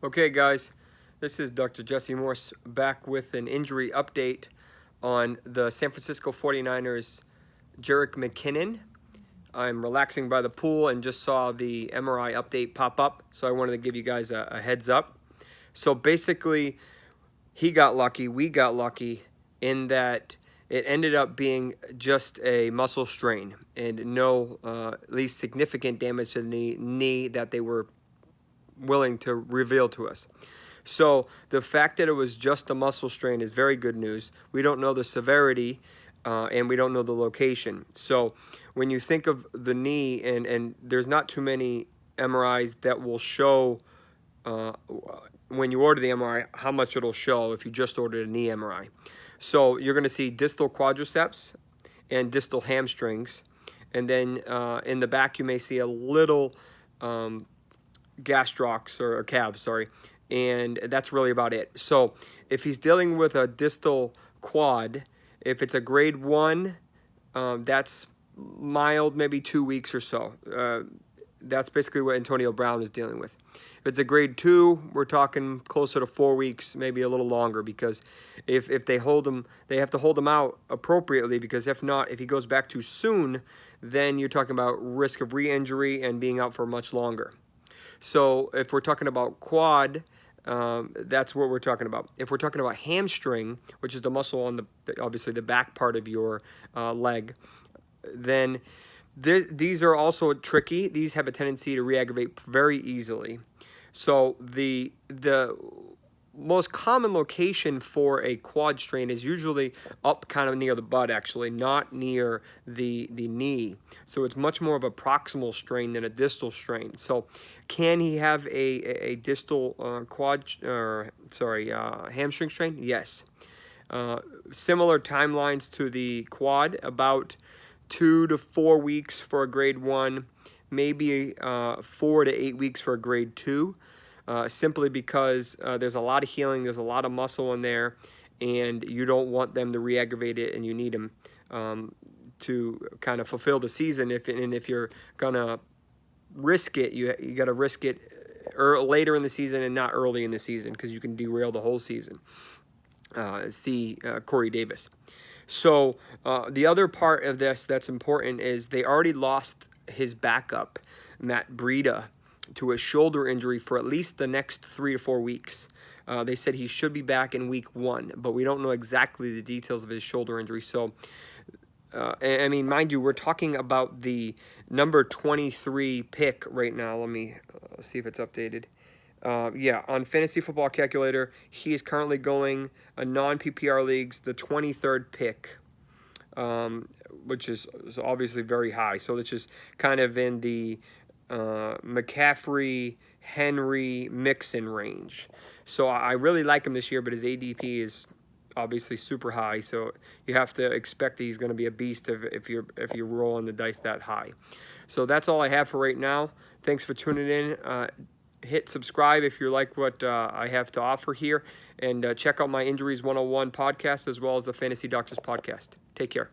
Okay, guys, this is Dr. Jesse Morse back with an injury update on the San Francisco 49ers' Jerick McKinnon. I'm relaxing by the pool and just saw the MRI update pop up, so I wanted to give you guys a heads up. So basically, he got lucky, we got lucky in that it ended up being just a muscle strain and no at least significant damage to the knee that they were willing to reveal to us. So the fact that it was just a muscle strain is very good news. We don't know the severity and we don't know the location. So when you think of the knee, and there's not too many MRIs that will show when you order the MRI how much it'll show if you just ordered a knee MRI. So you're going to see distal quadriceps and distal hamstrings, and then in the back you may see a little gastrocs or calves, sorry, and that's really about it. So if he's dealing with a distal quad, if it's a grade 1, that's mild, maybe 2 weeks or so. That's basically what Antonio Brown is dealing with. If it's a grade 2, we're talking closer to 4 weeks, maybe a little longer, because if they hold him, they have to hold him out appropriately, because if not, if he goes back too soon, then you're talking about risk of re-injury and being out for much longer. So if we're talking about quad, that's what we're talking about. If we're talking about hamstring, which is the muscle on obviously the back part of your leg, then these are also tricky. These have a tendency to re-aggravate very easily. So the most common location for a quad strain is usually up kind of near the butt, actually, not near the knee. So it's much more of a proximal strain than a distal strain. So can he have a distal hamstring strain? Yes. Similar timelines to the quad, about 2 to 4 weeks for a grade 1, maybe 4 to 8 weeks for a grade 2. Simply because there's a lot of healing, there's a lot of muscle in there, and you don't want them to re-aggravate it, and you need them to kind of fulfill the season. If you're gonna risk it, you got to risk it later in the season and not early in the season, because you can derail the whole season. See Corey Davis. So the other part of this that's important is they already lost his backup, Matt Breida, to a shoulder injury for at least the next 3 to 4 weeks. They said he should be back in week 1, but we don't know exactly the details of his shoulder injury. So, I mean, mind you, we're talking about the number 23 pick right now. Let me see if it's updated. Yeah, on Fantasy Football Calculator, he is currently going a non-PPR leagues, the 23rd pick, which is obviously very high. So it's just kind of in the McCaffrey, Henry, Mixon range. So I really like him this year, but his ADP is obviously super high. So you have to expect that he's going to be a beast if you're rolling the dice that high. So that's all I have for right now. Thanks for tuning in. Hit subscribe if you like what I have to offer here, and check out my Injuries 101 podcast as well as the Fantasy Doctors podcast. Take care.